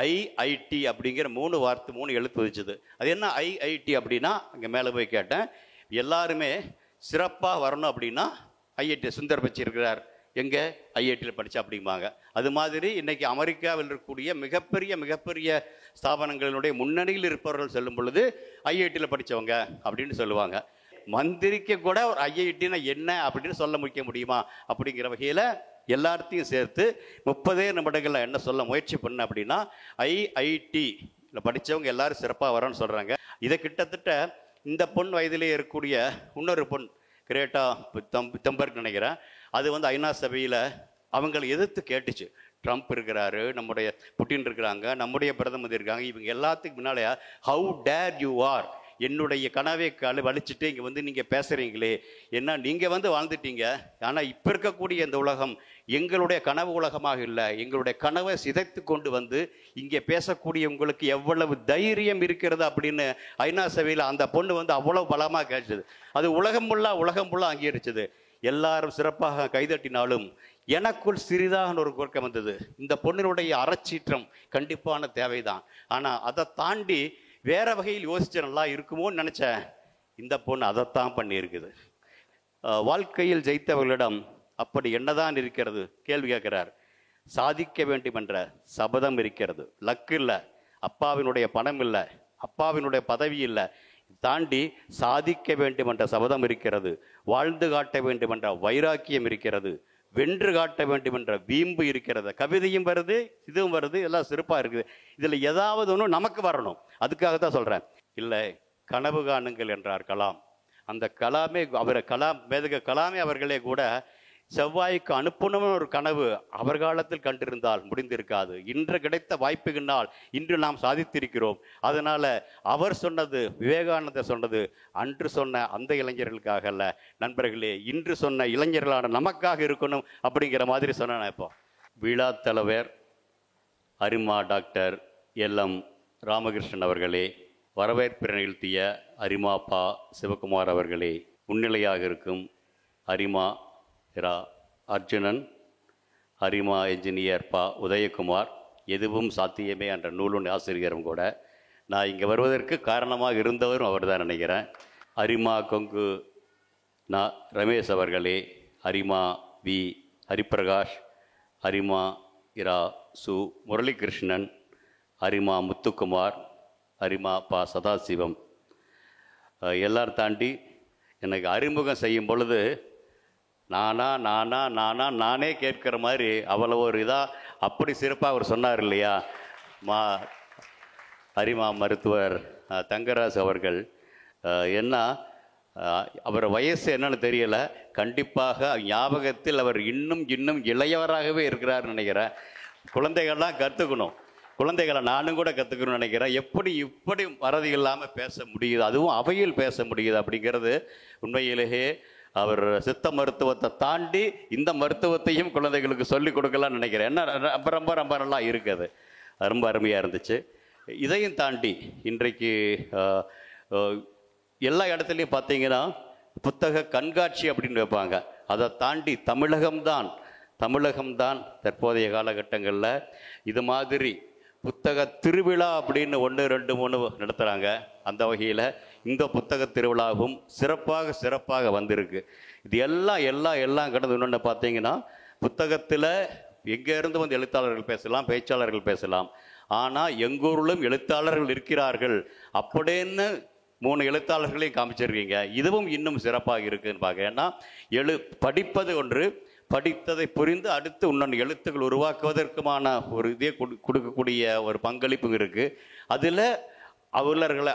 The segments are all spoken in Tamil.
ஐஐடி அப்படிங்கிற 3 எழுத்து வச்சுது. அது என்ன ஐஐடி அப்படின்னா, அங்கே மேலே போய் கேட்டேன். எல்லாருமே சிறப்பாக வரணும் அப்படின்னா ஐஐடி சுந்தர் பிச்சை இருக்கிறார், எங்கே ஐஐடியில் படித்தா அப்படிம்பாங்க. அது மாதிரி இன்றைக்கி அமெரிக்காவில் இருக்கக்கூடிய மிகப்பெரிய ஸ்தாபனங்களினுடைய முன்னணியில் இருப்பவர்கள் சொல்லும் பொழுது ஐஐடியில் படித்தவங்க அப்படின்னு சொல்லுவாங்க. மந்திரிக்க கூட ஒரு ஐஐடினா என்ன அப்படின்னு சொல்ல முடியுமா அப்படிங்கிற வகையில் எல்லாத்தையும் சேர்த்து 30 நிமிடங்களில் என்ன சொல்ல முயற்சி பண்ண அப்படின்னா, ஐஐடியில் படித்தவங்க எல்லாரும் சிறப்பாக வரணும்னு சொல்கிறாங்க. இதை கிட்டத்தட்ட இந்த பொன் வயதிலே இருக்கக்கூடிய இன்னொரு பொன் கிரேட்டா தம்பர்க் நினைக்கிறேன், அது வந்து ஐநா சபையில் அவங்களை எதிர்த்து கேட்டுச்சு. ட்ரம்ப் இருக்கிறாரு, நம்முடைய புட்டின் இருக்கிறாங்க, நம்முடைய பிரதமர் இருக்காங்க, இவங்க எல்லாத்துக்கு முன்னாலே ஹவு டேர் யூ ஆர், என்னுடைய கனவை வலிச்சுட்டு இங்கே வந்து நீங்கள் பேசுகிறீங்களே, என்ன நீங்கள் வந்து வாழ்ந்துட்டீங்க, ஆனால் இப்போ இருக்கக்கூடிய இந்த உலகம் எங்களுடைய கனவு உலகமாக இல்லை, எங்களுடைய கனவை சிதைத்து கொண்டு வந்து இங்கே பேசக்கூடிய உங்களுக்கு எவ்வளவு தைரியம் இருக்கிறது அப்படின்னு ஐநா சபையில் அந்த பொண்ணு வந்து அவ்வளவு பலமாக கேட்டுது. அது உலகம் ஃபுல்லாக அங்கீகரிச்சது. எல்லாரும் சிறப்பாக கைதட்டினாலும் எனக்குள் சிறிதாக ஒரு குறுக்கம் வந்தது. இந்த பொண்ணினுடைய அறச்சீற்றம் கண்டிப்பான தேவைதான், ஆனால் அதை தாண்டி வேற வகையில் யோசிச்சு நல்லா இருக்குமோன்னு நினச்சேன். இந்த பொண்ணு அதைத்தான் பண்ணியிருக்குது. வாழ்க்கையில் ஜெயித்தவர்களிடம் அப்படி என்னதான் இருக்கிறது கேள்வி கேட்கிறார். சாதிக்க வேண்டும் என்ற சபதம் இருக்கிறது, லக்கு இல்லை, அப்பாவினுடைய பணம் இல்லை, அப்பாவினுடைய பதவி இல்லை, தாண்டி சாதிக்க வேண்டும் என்ற சபதம் இருக்கிறது, வாழ்ந்து காட்ட வேண்டும் என்ற வைராக்கியம் இருக்கிறது, வென்று காட்ட வேண்டும் என்ற வீம்பு இருக்கிறது. கவிதையும் வருது, இதுவும் வருது, எல்லாம் சிறப்பாக இருக்குது. இதில் ஏதாவது ஒன்று நமக்கு வரணும். அதுக்காகத்தான் சொல்கிறேன். இல்லை, கனவு காணுங்கள் என்றார் கலாம். அந்த கலாமே மேதக கலாமே அவர்களே கூட செவ்வாய்க்கு அனுப்பணும்னு ஒரு கனவு அவர் காலத்தில் கண்டிருந்தால் முடிந்திருக்காது. இன்று கிடைத்த வாய்ப்புகளால் இன்று நாம் சாதித்திருக்கிறோம். அதனால அவர் சொன்னது, விவேகானந்தர் சொன்னது அன்று சொன்ன அந்த இளைஞர்களுக்காக அல்ல நண்பர்களே, இன்று சொன்ன இளைஞர்களான நமக்காக இருக்கணும் அப்படிங்கிற மாதிரி சொன்னேன். இப்போ விழா தலைவர் அரிமா டாக்டர் எல்.எம். ராமகிருஷ்ணன் அவர்களே, வரவேற்பு நிகழ்த்திய அரிமா பா சிவகுமார் அவர்களே, முன்னிலையாக இருக்கும் அரிமா இரா அர்ஜுனன், அரிமா என்ஜினியர் பா உதயகுமார், எதுவும் சாத்தியமே என்ற நூலின் ஆசிரியரும் கூட, நான் இங்கே வருவதற்கு காரணமாக இருந்தவரும் அவர் தான் நினைக்கிறேன். அரிமா கொங்கு ரமேஷ் அவர்களே, அரிமா வி ஹரிப்பிரகாஷ், அரிமா இரா சு முரளிகிருஷ்ணன், அரிமா முத்துக்குமார், அரிமா பா சதாசிவம், எல்லாரும் தாண்டி எனக்கு அறிமுகம் செய்யும் பொழுது நானே கேட்கிற மாதிரி அவ்வளோ ஒரு இதாக அப்படி சிறப்பாக அவர் சொன்னார் இல்லையா. அரிமா மருத்துவர் தங்கராஜ் அவர்கள், என்ன அவர் வயசு என்னன்னு தெரியலை, கண்டிப்பாக ஞாபகத்தில் அவர் இன்னும் இளையவராகவே இருக்கிறார்னு நினைக்கிறேன். குழந்தைகள்லாம் கற்றுக்கணும், குழந்தைகளை நானும் கூட கற்றுக்கணும்னு நினைக்கிறேன். இப்படி வரது இல்லாமல் பேச முடியுது, அதுவும் அவையில் பேச முடியுது அப்படிங்கிறது உண்மையிலேயே அவர் சித்த மருத்துவத்தை தாண்டி இந்த மருத்துவத்தையும் குழந்தைகளுக்கு சொல்லிக் கொடுக்கலாம்னு நினைக்கிறேன். என்ன ரொம்ப நல்லா இருக்குது, ரொம்ப அருமையாக இருந்துச்சு. இதையும் தாண்டி இன்றைக்கு எல்லா இடத்துலையும் பார்த்தீங்கன்னா புத்தக கண்காட்சி அப்படின்னு வைப்பாங்க. அதை தாண்டி தமிழகம்தான் தற்போதைய காலகட்டங்களில் இது மாதிரி புத்தக திருவிழா அப்படின்னு 1, 2, 3 நடத்துகிறாங்க. அந்த வகையில் இந்த புத்தக திருவிழாவும் சிறப்பாக வந்திருக்கு. இது எல்லாம் கடந்து இன்னொன்று பார்த்தீங்கன்னா, புத்தகத்தில் எங்கேருந்து வந்து எழுத்தாளர்கள் பேசலாம், பேச்சாளர்கள் பேசலாம், ஆனால் எங்கூரிலும் எழுத்தாளர்கள் இருக்கிறார்கள் அப்படின்னு 3 எழுத்தாளர்களையும் காமிச்சிருக்கீங்க. இதுவும் இன்னும் சிறப்பாக இருக்குதுன்னு பார்க்க. ஏன்னா படிப்பது ஒன்று, படித்ததை புரிந்து அடுத்து இன்னொன்று எழுத்துக்கள் உருவாக்குவதற்குமான ஒரு இதே கொடுக்கக்கூடிய ஒரு பங்களிப்பும் இருக்குது. அதில் அவர்களை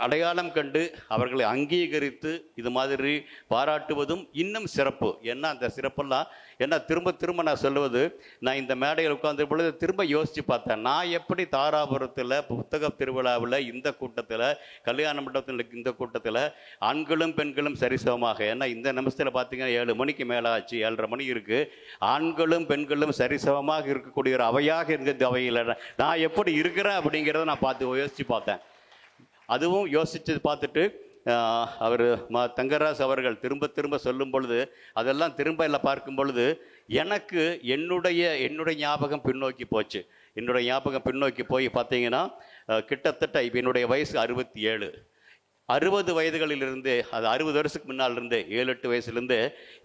அடையாளம் கண்டு அவர்களை அங்கீகரித்து இது மாதிரி பாராட்டுவதும் இன்னும் சிறப்பு. ஏன்னா அந்த சிறப்பெல்லாம் ஏன்னா திரும்ப நான் சொல்லுவது, நான் இந்த மேடையில் உட்கார்ந்த பொழுது திரும்ப யோசித்து பார்த்தேன். நான் எப்படி தாராபுரத்தில் புத்தக திருவிழாவில் இந்த கூட்டத்தில், கல்யாண மண்டபத்தில் இந்த கூட்டத்தில் ஆண்களும் பெண்களும் சரிசமமாக, ஏன்னா இந்த நிமிஷத்தில் பார்த்தீங்கன்னா 7 மணிக்கு மேலே ஆச்சு, 7:30 மணி இருக்குது, ஆண்களும் பெண்களும் சரிசமமாக இருக்கக்கூடிய ஒரு அவையாக இருக்கிற அவையில் நான் எப்படி இருக்கிறேன் அப்படிங்கிறத நான் யோசித்து பார்த்தேன். அதுவும் யோசித்து பார்த்துட்டு அவர் தங்கராஜ் அவர்கள் திரும்ப சொல்லும் பொழுது அதெல்லாம் திரும்ப எல்லாம் பார்க்கும் பொழுது எனக்கு என்னுடைய ஞாபகம் பின்னோக்கி போச்சு. என்னுடைய ஞாபகம் பின்னோக்கி போய் பார்த்தீங்கன்னா கிட்டத்தட்ட இப்போ என்னுடைய வயசு 67. 60 வயதுகளிலிருந்து, அது 60 வருஷத்துக்கு முன்னால் இருந்து 7-8 வயசுலேருந்து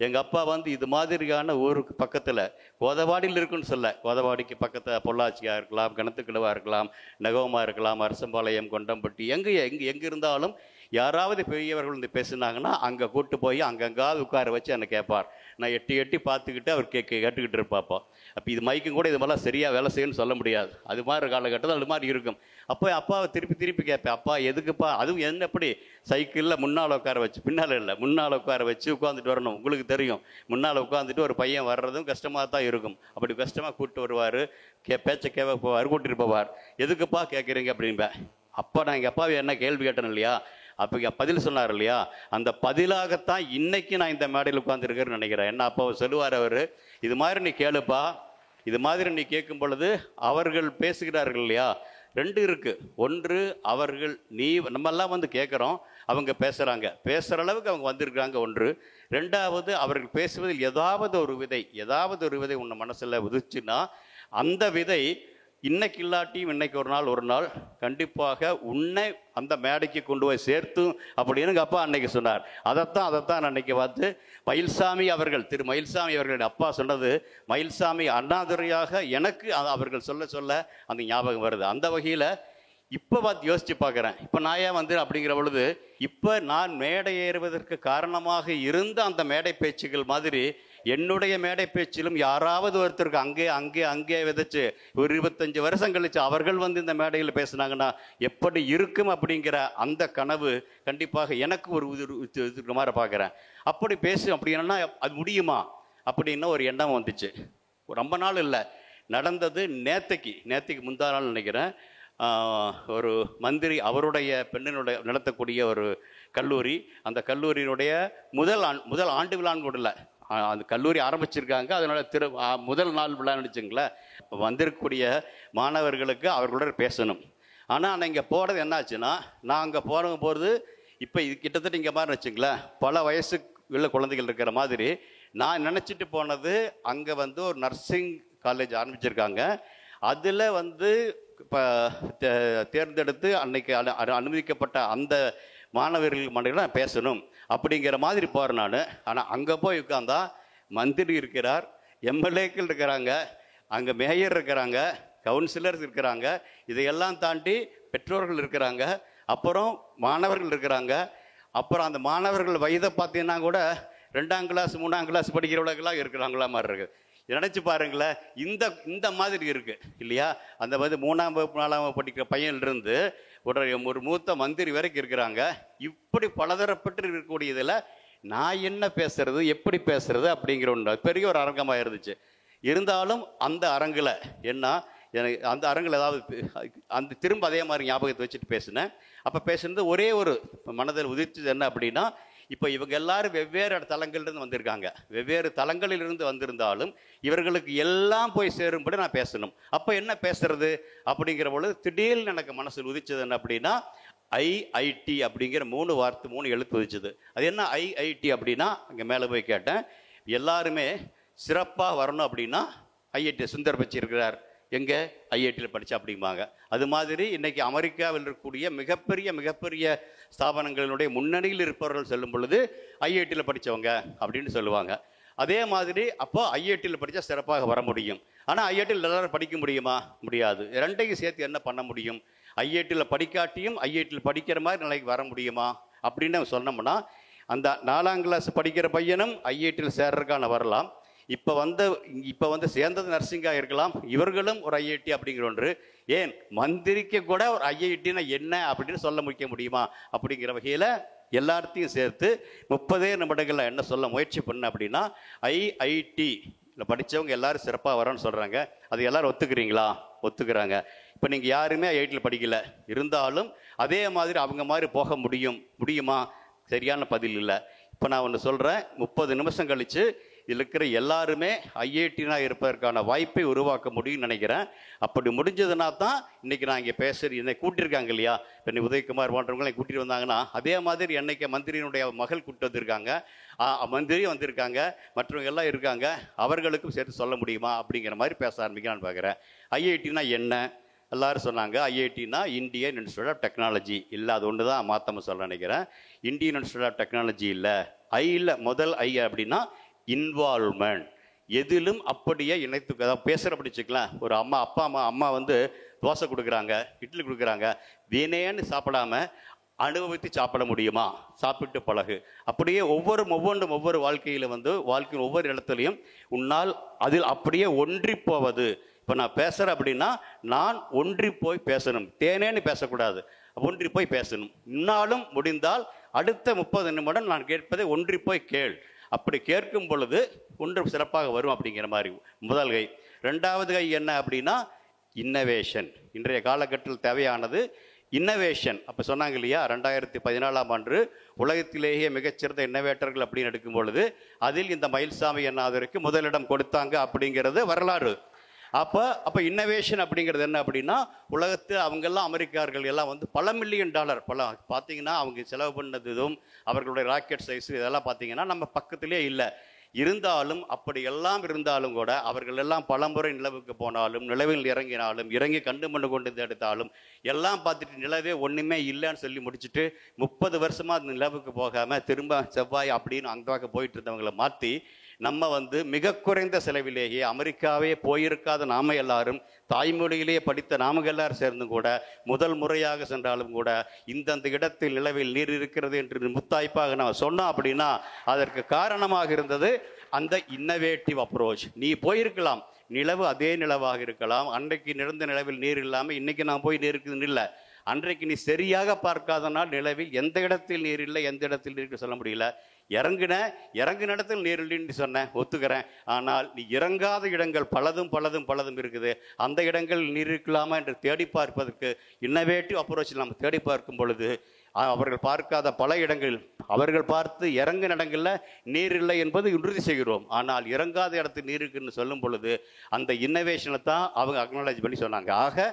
எங்கள் அப்பா வந்து இது மாதிரியான ஊருக்கு பக்கத்தில் கோதவாடியில் இருக்குன்னு சொல்ல, கோதவாடிக்கு பக்கத்தில் பொள்ளாச்சியாக இருக்கலாம், கிணத்துக்கிழவாக இருக்கலாம், நெகோமா இருக்கலாம், அரசம்பாளையம், கொண்டம்பட்டி, எங்கே இருந்தாலும் யாராவது பெரியவர்கள் வந்து பேசுனாங்கன்னா அங்கே கூட்டு போய் அங்கங்காவது உட்கார வச்சு என்னை கேட்பார். நான் எட்டி எட்டி பார்த்துக்கிட்டு அவர் கேட்டுக்கிட்டு இருப்பாப்பா. அப்போ இது மைக்கும் கூட இது மாதிரிலாம் சரியாக வேலை செய்யணும்னு சொல்ல முடியாது. அது மாதிரி காலகட்டத்தில் அது மாதிரி இருக்கும். அப்போ அப்பாவை திருப்பி கேட்பேன், அப்பா எதுக்குப்பா, அதுவும் என்ன எப்படி சைக்கிளில் முன்னால் உட்கார வச்சு, பின்னால் இல்லை முன்னால் உட்கார வச்சு உட்காந்துட்டு வரணும். உங்களுக்கு தெரியும், முன்னால் உட்காந்துட்டு ஒரு பையன் வர்றதும் கஷ்டமாக தான் இருக்கும். அப்படி கஷ்டமாக கூப்பிட்டு வருவார், பேச்சை போவார், கூட்டிகிட்டு போவார். எதுக்குப்பா கேட்குறீங்க அப்படின்பேன். அப்போ நான் எங்கள் அப்பாவை என்ன கேள்வி கேட்டேன் இல்லையா, அப்போ பதில் சொன்னார் இல்லையா, அந்த பதிலாகத்தான் இன்னைக்கு நான் இந்த மேடையில் உட்காந்துருக்கேன்னு நினைக்கிறேன். என்ன அப்போ சொல்லுவார் அவர், இது மாதிரி நீ கேளுப்பா, இது மாதிரி நீ கேட்கும் பொழுது அவர்கள் பேசுகிறார்கள் இல்லையா, 2 இருக்கு. ஒன்று, அவர்கள் நம்மெல்லாம் வந்து கேட்குறோம், அவங்க பேசுகிற அளவுக்கு அவங்க வந்திருக்கிறாங்க. ஒன்று. 2வது, அவர்கள் பேசுவதில் ஏதாவது ஒரு விதை உன்னை மனசில் உதிச்சுன்னா அந்த விதை இன்னைக்கு இல்லாட்டியும் இன்னைக்கு ஒரு நாள் கண்டிப்பாக உன்னை அந்த மேடைக்கு கொண்டு போய் சேர்த்தும் அப்படின்னு எங்கள் அப்பா அன்னைக்கு சொன்னார். அதைத்தான் அன்னைக்கு பார்த்து மயில்சாமி அவர்கள், திரு மயில்சாமி அவர்கள் அப்பா சொன்னது, மயில்சாமி அண்ணாதுரையாக எனக்கு அவர்கள் சொல்ல அந்த ஞாபகம் வருது. அந்த வகையில் இப்போ பார்த்து யோசித்து பார்க்குறேன், இப்போ நான் ஏன் வந்து அப்படிங்கிற பொழுது, இப்போ நான் மேடை ஏறுவதற்கு காரணமாக இருந்த அந்த மேடை பேச்சுகள் மாதிரி என்னுடைய மேடை பேச்சிலும் யாராவது ஒருத்தருக்கு அங்கே விதைச்சு ஒரு 25 வருஷம் கழிச்சு அவர்கள் வந்து இந்த மேடையில் பேசுனாங்கன்னா எப்படி இருக்கும் அப்படிங்கிற அந்த கனவு கண்டிப்பாக எனக்கு ஒரு இருக்கிற மாதிரி பார்க்குறேன். அப்படி அப்படின்னா அது முடியுமா அப்படின்னு ஒரு எண்ணம் வந்துச்சு. ரொம்ப நாள் இல்லை, நடந்தது நேற்றுக்கு முந்தா நாள் நினைக்கிறேன். ஒரு மந்திரி, அவருடைய பெண்ணினுடைய நடத்தக்கூடிய ஒரு கல்லூரி, அந்த கல்லூரியினுடைய முதல் ஆண்டு விழான்னு கூட இல்லை, அந்த கல்லூரி ஆரம்பிச்சிருக்காங்க, அதனால முதல் நாள் விழா நினச்சிங்களேன். வந்திருக்கக்கூடிய மாணவர்களுக்கு அவர்களோட பேசணும். ஆனால் நான் இங்கே போகிறது என்னாச்சுன்னா, நான் அங்கே போகிறது இப்போ இது கிட்டத்தட்ட இங்கே மாதிரி வச்சுங்களேன், பல வயசுக்குள்ள குழந்தைகள் இருக்கிற மாதிரி நான் நினச்சிட்டு போனது, அங்கே வந்து ஒரு நர்சிங் காலேஜ் ஆரம்பிச்சிருக்காங்க, அதில் வந்து இப்போ தேர்ந்தெடுத்து அன்னைக்கு அனுமதிக்கப்பட்ட அந்த மாணவர்கள் மண்டையில் நான் பேசணும் அப்படிங்கிற மாதிரி போகிறேன் நான். ஆனால் அங்கே போய் உட்காந்தா மந்திரி இருக்கிறார், எம்எல்ஏக்கள் இருக்கிறாங்க, அங்கே மேயர் இருக்கிறாங்க, கவுன்சிலர்ஸ் இருக்கிறாங்க, இதையெல்லாம் தாண்டி பெற்றோர்கள் இருக்கிறாங்க, அப்புறம் மாணவர்கள் இருக்கிறாங்க. அப்புறம் அந்த மாணவர்கள் வயதை பார்த்தீங்கன்னா கூட 2ஆம் கிளாஸ் 3ஆம் கிளாஸ் படிக்கிறவங்களுக்கெல்லாம் இருக்கிறாங்களா மாதிரி இருக்குது. நினச்சி பாருங்களேன், இந்த மாதிரி இருக்கு இல்லையா. அந்த வந்து 3ஆம் வகுப்பு 4ஆம் வகுப்பு படிக்கிற பையன்லேருந்து ஒரு மூத்த மந்திரி வரைக்கும் இருக்கிறாங்க. இப்படி பலதரப்பட்டு இருக்கக்கூடியதில் நான் என்ன பேசுறது, எப்படி பேசுறது அப்படிங்கிற ஒன்று பெரிய ஒரு அரங்கமாக இருந்துச்சு. இருந்தாலும் அந்த அரங்கில் எனக்கு அந்த அரங்கில் ஏதாவது திரும்ப அதே மாதிரி ஞாபகத்தை வச்சுட்டு பேசினேன். அப்போ பேசுனது ஒரே ஒரு மனதில் உதிர்ச்சது என்ன அப்படின்னா, இப்போ இவங்க எல்லாரும் வெவ்வேறு தலங்களிலிருந்து வந்திருக்காங்க, வெவ்வேறு தலங்களிலிருந்து வந்திருந்தாலும் இவர்களுக்கு எல்லாம் போய் சேரும்படி நான் பேசணும். அப்போ என்ன பேசுறது அப்படிங்கிற பொழுது திடீர்னு எனக்கு மனசில் உதிச்சது என்ன அப்படின்னா, ஐஐடி அப்படிங்கிற 3 எழுத்து உதிச்சது. அது என்ன ஐஐடி அப்படின்னா, அங்கே மேலே போய் கேட்டேன், எல்லாருமே சிறப்பாக வரணும் அப்படின்னா ஐஐடி சுந்தர் பிச்சை இருக்கிறார், எங்கே ஐஐடியில் படித்தா அப்படிம்பாங்க. அது மாதிரி இன்றைக்கி அமெரிக்காவில் இருக்கக்கூடிய மிகப்பெரிய ஸ்தாபனங்களினுடைய முன்னணியில் இருப்பவர்கள் சொல்லும் பொழுது ஐஐடியில் படித்தவங்க அப்படின்னு சொல்லுவாங்க. அதே மாதிரி அப்போ ஐஐடியில் படித்தா சிறப்பாக வர முடியும். ஆனால் ஐஐடியில் எல்லாரும் படிக்க முடியுமா? முடியாது. 2ஐயும் சேர்த்து என்ன பண்ண முடியும்? ஐஐடியில் படிக்காட்டியும் ஐஐடியில் படிக்கிற மாதிரி நிலைக்கு வர முடியுமா அப்படின்னு சொன்னோம்னா, அந்த 4ஆம் கிளாஸ் படிக்கிற பையனும் ஐஐடியில் சேர்றதுக்கான வரலாம். இப்போ வந்து சேர்ந்தது நர்சிங்காக இருக்கலாம், இவர்களும் ஒரு ஐஐடி அப்படிங்கிற ஒன்று. ஏன் மந்திரிக்கு கூட ஒரு ஐஐடினா என்ன அப்படின்னு சொல்ல முடியுமா அப்படிங்கிற வகையில் எல்லாத்தையும் சேர்த்து 30 நிமிடங்களில் என்ன சொல்ல முயற்சி பண்ண அப்படின்னா, ஐஐடியில் படித்தவங்க எல்லாரும் சிறப்பாக வரணும்னு சொல்கிறாங்க. அது எல்லாரும் ஒத்துக்கிறீங்களா? ஒத்துக்கிறாங்க. இப்போ நீங்கள் யாருமே ஐஐடியில் படிக்கல, இருந்தாலும் அதே மாதிரி அவங்க மாதிரி போக முடியுமா? சரியான பதில் இல்லை. இப்போ நான் ஒன்று சொல்கிறேன், 30 நிமிஷம் கழித்து இதில் இருக்கிற எல்லாருமே ஐஐடினாக இருப்பதற்கான வாய்ப்பை உருவாக்க முடியும்னு நினைக்கிறேன். அப்படி முடிஞ்சதுனா தான் இன்றைக்கி நான் இங்கே என்னை கூட்டியிருக்காங்க இல்லையா, இப்போ உதயகுமார் போன்றவங்களை கூட்டிகிட்டு வந்தாங்கன்னா அதே மாதிரி என்னைக்கு மந்திரியினுடைய மகள் கூப்பிட்டு வந்திருக்காங்க, மந்திரியும் வந்திருக்காங்க, மற்றவங்க எல்லாம் இருக்காங்க, அவர்களுக்கும் சேர்த்து சொல்ல முடியுமா அப்படிங்கிற மாதிரி பேச ஆரம்பிக்கலான்னு பார்க்குறேன். ஐஐடினா என்ன? எல்லாரும் சொன்னாங்க ஐஐடினா இந்தியன் இன்ஸ்டியூட் ஆஃப் டெக்னாலஜி. இல்லை, அது ஒன்று தான் மாற்றாம சொல்ல நினைக்கிறேன். இந்தியன் இன்ஸ்டியூட் ஆஃப் டெக்னாலஜி இல்லை, ஐயில் முதல் ஐ அப்படின்னா இன்வால்வ்மெண்ட். எதிலும் அப்படியே இணைத்து, அதாவது பேசுகிற படிச்சுக்கலாம். ஒரு அம்மா வந்து தோசை கொடுக்குறாங்க, இட்லி கொடுக்குறாங்க, வீணேன்னு சாப்பிடாம அனுபவித்து சாப்பிட முடியுமா? சாப்பிட்டு பழகு. அப்படியே ஒவ்வொரு வாழ்க்கையில் வந்து வாழ்க்கையின் ஒவ்வொரு இடத்துலையும் உன்னால் அதில் அப்படியே ஒன்றி போவது. இப்போ நான் பேசுகிறேன் அப்படின்னா நான் ஒன்றி போய் பேசணும், தேனேன்னு பேசக்கூடாது, ஒன்றி போய் பேசணும். இன்னாலும் முடிந்தால் அடுத்த 30 நிமிடம் நான் கேட்பதை ஒன்றி போய் கேள். அப்படி கேட்கும் பொழுது ஒன்று சிறப்பாக வரும் அப்படிங்கிற மாதிரி முதல் கை. ரெண்டாவது கை என்ன அப்படின்னா இன்னோவேஷன். இன்றைய காலகட்டத்தில் தேவையானது இன்னோவேஷன். அப்போ சொன்னாங்க இல்லையா, 2014ஆம் ஆண்டு உலகத்திலேயே மிகச்சிறந்த இன்னோவேட்டர்கள் அப்படின்னு எடுக்கும் பொழுது அதில் இந்த மயில்சாமி அண்ணாதுரைக்கு முதலிடம் கொடுத்தாங்க அப்படிங்கிறது வரலாறு. அப்போ இன்னோவேஷன் அப்படிங்கிறது என்ன அப்படின்னா, உலகத்தில் அவங்கெல்லாம் அமெரிக்கார்கள் எல்லாம் வந்து பல மில்லியன் டாலர் பார்த்தீங்கன்னா அவங்க செலவு பண்ணதும் அவர்களுடைய ராக்கெட் சைஸ் இதெல்லாம் பார்த்தீங்கன்னா நம்ம பக்கத்திலே இல்லை. இருந்தாலும் அப்படி எல்லாம் இருந்தாலும் கூட அவர்கள் எல்லாம் பலமுறை நிலவுக்கு போனாலும், நிலவில் இறங்கினாலும், இறங்கி கண்டு மண்ணு கொண்டு எடுத்தாலும் எல்லாம் பார்த்துட்டு நிலவே ஒன்றுமே இல்லைன்னு சொல்லி முடிச்சுட்டு 30 வருஷமாக அந்த நிலவுக்கு போகாமல் திரும்ப செவ்வாய் அப்படின்னு அந்த பக்கம் போயிட்டு இருந்தவங்களை மாற்றி நம்ம வந்து மிக குறைந்த செலவிலேயே அமெரிக்காவே போயிருக்காத நாம எல்லாரும் தாய்மொழியிலேயே படித்த நாம எல்லாரும் சேர்ந்து கூட முதல் முறையாக சென்றாலும் கூட இந்தந்த இடத்தில் நிலவில் நீர் இருக்கிறது என்று முத்தாய்ப்பாக நம்ம சொன்னோம் அப்படின்னா அதற்கு காரணமாக இருந்தது அந்த இன்னோவேட்டிவ் அப்ரோச். நீ போயிருக்கலாம், நிலவு அதே நிலவாக இருக்கலாம், அன்றைக்கு நிறந்த நிலவில் நீர் இல்லாமல் இன்னைக்கு நான் போய் நீர் இருக்குதுன்னு இல்லை. அன்றைக்கு நீ சரியாக பார்க்காதனால் நிலவில் எந்த இடத்தில் நீர் இல்லை, எந்த இடத்தில் நீர் சொல்ல முடியல. இறங்கின இடத்தில் நீர் இல்லைன்னு சொன்னேன், ஒத்துக்கிறேன். ஆனால் நீ இறங்காத இடங்கள் பலதும் இருக்குது. அந்த இடங்கள் நீர் இருக்கலாமா என்று தேடி பார்ப்பதற்கு இன்னோவேட்டிவ் அப்ரோச் நம்ம தேடி பார்க்கும் பொழுது அவர்கள் பார்க்காத பல இடங்கள், அவர்கள் பார்த்து இறங்கின இடங்களில் நீர் இல்லை என்பது உறுதி செய்கிறோம். ஆனால் இறங்காத இடத்தில் நீர் இருக்குன்னு சொல்லும் பொழுது அந்த இன்னோவேஷனை தான் அவங்க அக்னாலேஜ் பண்ணி சொன்னாங்க. ஆக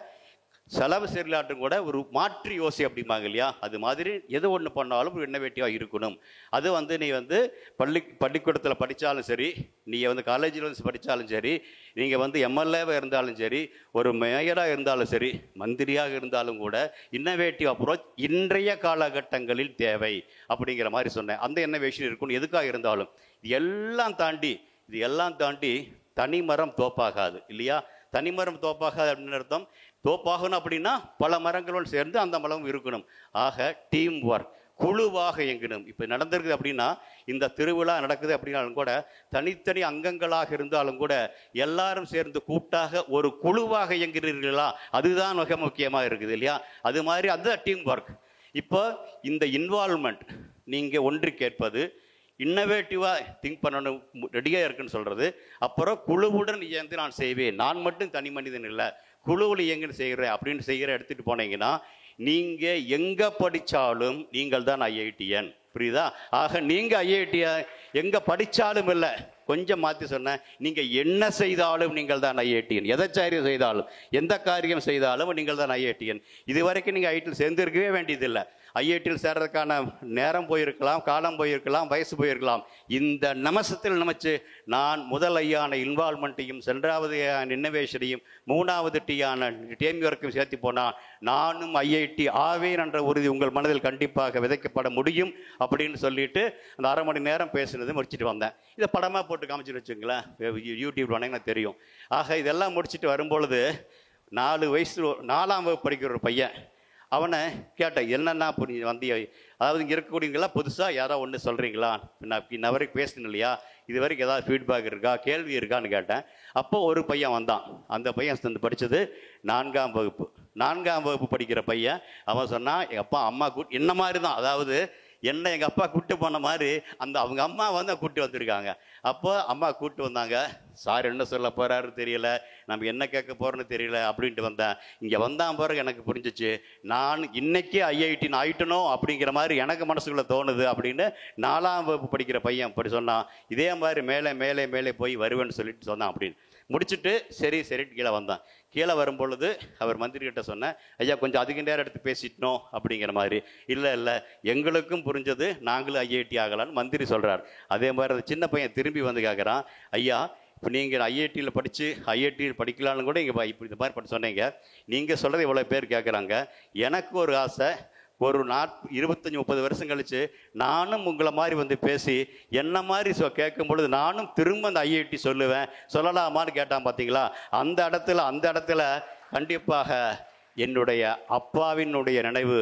செலவு சரியில்லாட்டும் கூட ஒரு மாற்றி யோசி அப்படிம்பாங்க இல்லையா, அது மாதிரி எது ஒன்று பண்ணாலும் ஒரு இன்னோவேட்டிவாக இருக்கணும். அது வந்து நீ வந்து பள்ளிக்கூடத்தில் படித்தாலும் சரி, நீ வந்து காலேஜில் வந்து படித்தாலும் சரி, நீங்கள் வந்து எம்எல்ஏவாக இருந்தாலும் சரி, ஒரு மேயராக இருந்தாலும் சரி, மந்திரியாக இருந்தாலும் கூட இன்னோவேட்டிவ் அப்ரோச் இன்றைய காலகட்டங்களில் தேவை அப்படிங்கிற மாதிரி சொன்னேன். அந்த இன்னோவேஷன் இருக்கணும் எதுக்காக இருந்தாலும். இது எல்லாம் தாண்டி தனிமரம் தோப்பாகாது இல்லையா. தனிமரம் தோப்பாகாது அப்படின்னு அர்த்தம், தோப்பாகணும் அப்படின்னா பல மரங்களோடு சேர்ந்து அந்த மரம் இருக்கணும். ஆக டீம் ஒர்க், குழுவாக இயங்கணும். இப்போ நடந்திருக்குது அப்படின்னா, இந்த திருவிழா நடக்குது அப்படின்னாலும் கூட தனித்தனி அங்கங்களாக இருந்தாலும் கூட எல்லாரும் சேர்ந்து கூட்டாக ஒரு குழுவாக இயங்குகிறீர்களா, அதுதான் மிக முக்கியமாக இருக்குது இல்லையா. அது மாதிரி அதுதான் டீம் ஒர்க். இப்போ இந்த இன்வால்வ்மெண்ட், நீங்கள் ஒன்று கேட்பது, இன்னோவேட்டிவாக திங்க் பண்ணணும், ரெடியாக இருக்குன்னு சொல்கிறது, அப்புறம் குழுவுடன் இயந்து நான் செய்வேன், நான் மட்டும் தனி மனிதன் இல்லை, குழுவில் இயங்குன்னு செய்கிறேன் அப்படின்னு செய்கிற எடுத்துகிட்டு போனீங்கன்னா நீங்கள் எங்கே படித்தாலும் நீங்கள் தான் ஐஐடிஎன். புரியுதா? ஆக நீங்கள் ஐஐடிஎன் எங்கே படித்தாலும் இல்லை, கொஞ்சம் மாற்றி சொன்னேன், நீங்கள் என்ன செய்தாலும் நீங்கள் தான் ஐஐடிஎன். எதை காரியம் செய்தாலும், எந்த காரியம் செய்தாலும் நீங்கள் தான் ஐஐடிஎன். இது வரைக்கும் நீங்கள் ஐஐடியில் சேர்ந்திருக்கவே வேண்டியதில்லை. ஐஐடியில் சேர்றதுக்கான நேரம் போயிருக்கலாம், காலம் போயிருக்கலாம், வயசு போயிருக்கலாம். இந்த நிமிஷத்தில் நினைச்சு நான் முதல் ஐயான இன்வால்வ்மெண்ட்டையும், சென்றாவது இன்னோவேஷனையும், மூணாவது டீயான டீம் ஒர்க்கையும் சேர்த்து போனால் நானும் ஐஐடி ஆவேன் என்ற உறுதி உங்கள் மனதில் கண்டிப்பாக விதைக்கப்பட முடியும் அப்படின்னு சொல்லிட்டு அந்த 1/2 மணி நேரம் பேசுனது முடிச்சுட்டு வந்தேன். இதை படமாக போட்டு காமிச்சுட்டு வச்சுங்களேன், யூடியூப் வந்தீங்கன்னா தெரியும். ஆக இதெல்லாம் முடிச்சுட்டு வரும்பொழுது 4 வயசு 4ஆம் வகுப்பு படிக்கிற ஒரு பையன், அவனை கேட்டேன், என்னென்னா புரிஞ்சு வந்திய, அதாவது இங்கே இருக்கக்கூடியவங்களாம் புதுசாக யாராவது ஒன்று சொல்கிறீங்களா, நான் இன்ன வரைக்கும் பேசணும் இல்லையா, இது வரைக்கும் ஏதாவது ஃபீட்பேக் இருக்கா, கேள்வி இருக்கான்னு கேட்டேன். அப்போ ஒரு பையன் வந்தான். அந்த பையன் படித்தது 4ஆம் வகுப்பு. 4ஆம் வகுப்பு படிக்கிற பையன். அவன் சொன்னான், எங்கள் அப்பா அம்மா என்ன மாதிரி தான், அதாவது என்ன எங்கள் அப்பா கூப்பிட்டு போன மாதிரி அவங்க அம்மா வந்து கூப்பிட்டு வந்திருக்காங்க. அப்போ அம்மா கூப்பிட்டு வந்தாங்க. சார் என்ன சொல்ல போகிறாரு தெரியல, நம்ம என்ன கேட்க போகிறோன்னு தெரியல அப்படின்ட்டு வந்தேன். இங்கே வந்தான் பிறகு எனக்கு புரிஞ்சிச்சு, நான் இன்னைக்கே ஐஐடின்னு ஆயிட்டனோ அப்படிங்கிற மாதிரி எனக்கு மனசுக்குள்ளே தோணுது அப்படின்னு 4ஆம் வகுப்பு படிக்கிற பையன் அப்படி சொன்னான். இதே மாதிரி மேலே மேலே மேலே போய் வருவேன்னு சொல்லிட்டு சொன்னான். அப்படின்னு முடிச்சுட்டு சரி கீழே வந்தான். கீழே வரும்பொழுது அவர் மந்திரிகிட்ட சொன்னேன், ஐயா கொஞ்சம் அதிக நேரம் எடுத்து பேசிட்டோம் அப்படிங்கிற மாதிரி. இல்லை எங்களுக்கும் புரிஞ்சது, நாங்களும் ஐஐடி ஆகலான்னு மந்திரி சொல்கிறார். அதே மாதிரி அந்த சின்ன பையன் திரும்பி வந்து கேட்குறான், ஐயா இப்போ நீங்கள் ஐஐடியில் ஐஐடியில் படிக்கலான்னு கூட இங்கே இப்படி இந்த மாதிரி படிச்சு சொன்னீங்க, நீங்கள் சொல்கிறது இவ்வளோ பேர் கேட்குறாங்க. எனக்கு ஒரு ஆசை, ஒரு 25-30 வருஷம் கழிச்சு நானும் உங்களை மாதிரி வந்து பேசி என்ன மாதிரி கேட்கும் பொழுது நானும் திரும்ப அந்த ஐஐடி சொல்லுவேன், சொல்லலாமான்னு கேட்டான். பார்த்தீங்களா, அந்த இடத்துல கண்டிப்பாக என்னுடைய அப்பாவினுடைய நினைவு,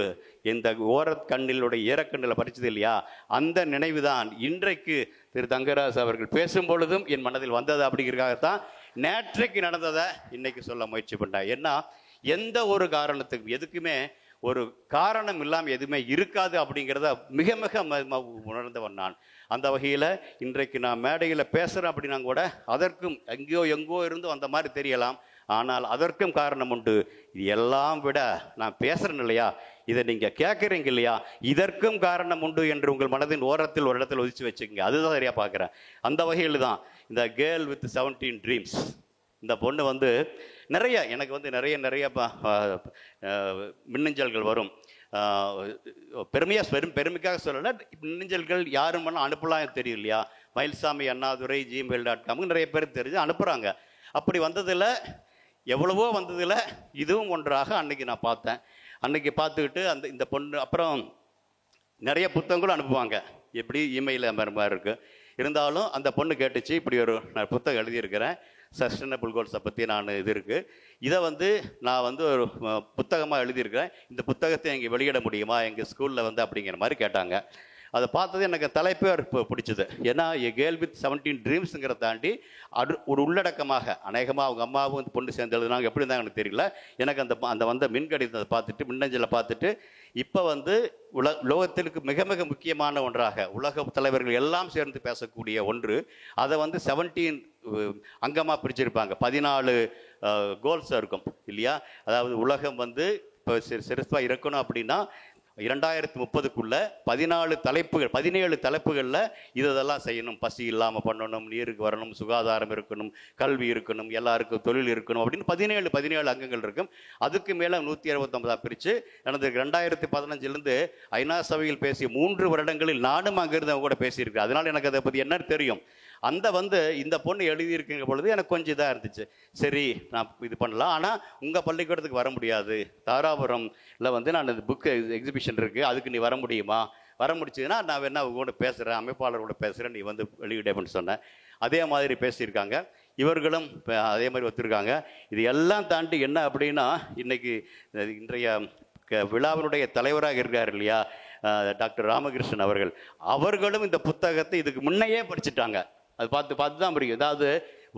இந்த ஓரக்கண்ணிலுடைய ஈரக்கண்ணில் படித்தது இல்லையா, அந்த நினைவு தான் இன்றைக்கு திரு தங்கராஜ் அவர்கள் பேசும் பொழுதும் என் மனதில் வந்தது. அப்படிங்கிறதுக்காகத்தான் நேற்றைக்கு நடந்ததை இன்னைக்கு சொல்ல முயற்சி பண்ணேன். ஏன்னா எந்த ஒரு காரணத்துக்கும் எதுக்குமே ஒரு காரணம் இல்லாமல் எதுவுமே இருக்காது அப்படிங்கிறத மிக மிக உணர்ந்தவன் நான். அந்த வகையில் இன்றைக்கு நான் மேடையில் பேசுகிறேன் அப்படின்னா கூட அதற்கும் எங்கோ இருந்து அந்த மாதிரி தெரியலாம். ஆனால் அதற்கும் காரணம் உண்டு. இது எல்லாம் விட நான் பேசுகிறேன் இல்லையா, இதை நீங்கள் கேட்குறீங்க இல்லையா, இதற்கும் காரணம் உண்டு என்று உங்கள் மனதின் ஓரத்தில் ஒரு இடத்துல ஒதிச்சு வச்சுக்கோங்க. அதுதான் சரியாக பார்க்குறேன். அந்த வகையில் தான் இந்த கேர்ள் வித் 17 ட்ரீம்ஸ், இந்த பொண்ணு வந்து நிறைய எனக்கு வந்து நிறைய மின்னஞ்சல்கள் வரும். பெருமைக்காக சொல்லலை, மின்னஞ்சல்கள் யாரும் பண்ணால் அனுப்பலாம் தெரியும் இல்லையா, மயில்சாமி அண்ணாதுரை gmail.com நிறைய பேர் தெரிஞ்சு அனுப்புகிறாங்க. அப்படி வந்ததில் எவ்வளவோ வந்ததில் இதுவும் ஒன்றாக அன்னைக்கு நான் பார்த்தேன். அன்னைக்கு பார்த்துக்கிட்டு இந்த பொண்ணு அப்புறம் நிறைய புத்தகங்களும் அனுப்புவாங்க, எப்படி இமெயில் மாதிரி இருக்குது. இருந்தாலும் அந்த பொண்ணு கேட்டுச்சு, இப்படி ஒரு நான் புத்தகம் எழுதியிருக்கிறேன், சஸ்டைனபிள் கோல்ஸை பற்றி நான் இது இருக்குது, இதை வந்து நான் வந்து ஒரு புத்தகமாக எழுதியிருக்கிறேன், இந்த புத்தகத்தை எங்கே வெளியிட முடியுமா எங்கள் ஸ்கூலில் வந்து அப்படிங்கிற மாதிரி கேட்டாங்க. அதை பார்த்தது எனக்கு தலைப்பே பிடிச்சது. ஏன்னா கேர்ள் வித் 17 ட்ரீம்ஸுங்கிறத தாண்டி ஒரு உள்ளடக்கமாக அநேகமாக அவங்க அம்மாவும் வந்து பொண்ணு சேர்ந்து எழுதுனாங்க, எப்படி இருந்தாங்க எனக்கு தெரியல. எனக்கு அந்த வந்த மின்கடிதத்தை பார்த்துட்டு, மின்னஞ்சலை பார்த்துட்டு, இப்போ வந்து உலகத்திற்கு மிக மிக முக்கியமான ஒன்றாக உலக தலைவர்கள் எல்லாம் சேர்ந்து பேசக்கூடிய ஒன்று, அதை வந்து 17 அங்கமாக பிரிச்சிருப்பாங்க. 14 கோல்ஸாக இருக்கும் இல்லையா. அதாவது உலகம் வந்து இப்போ சிறப்பாக இருக்கணும் அப்படின்னா 2030க்குள்ள 17 தலைப்புகளில் இதெல்லாம் செய்யணும். பசி இல்லாமல் பண்ணணும், நீருக்கு வரணும், சுகாதாரம் இருக்கணும், கல்வி இருக்கணும், எல்லாருக்கும் தொழில் இருக்கணும் அப்படின்னு 17 அங்கங்கள் இருக்கும். அதுக்கு மேலே 169 பிரித்து நடந்திருக்கு. 2015 ஐநா சபையில் பேசிய 3 வருடங்களில் நானும் அங்கிருந்து அவங்க கூட பேசியிருக்கேன். அதனால் எனக்கு அதை பற்றி என்னன்னு தெரியும். இந்த பொண்ணு எழுதியிருக்குங்க பொழுது எனக்கு கொஞ்சம் இதாக இருந்துச்சு. சரி நான் இது பண்ணலாம், ஆனால் உங்கள் பள்ளிக்கூடத்துக்கு வர முடியாது, தாராபுரம்ல வந்து நான் இந்த புக்கு எக்ஸிபிஷன் இருக்குது, அதுக்கு நீ வர முடியுமா, வர முடிச்சதுன்னா நான் வேணா அவங்க கூட பேசுகிறேன், அமைப்பாளரோட பேசுகிறேன், நீ வந்து வெளியிடன்னு சொன்னேன். அதே மாதிரி பேசியிருக்காங்க. இவர்களும் அதே மாதிரி ஒத்துருக்காங்க. இது எல்லாம் தாண்டி என்ன அப்படின்னா, இன்றைய விழாவினுடைய தலைவராக இருக்கார் இல்லையா டாக்டர் ராமகிருஷ்ணன் அவர்களும் இந்த புத்தகத்தை இதுக்கு முன்னையே படிச்சுட்டாங்க. அது பார்த்து தான் புரியும். அதாவது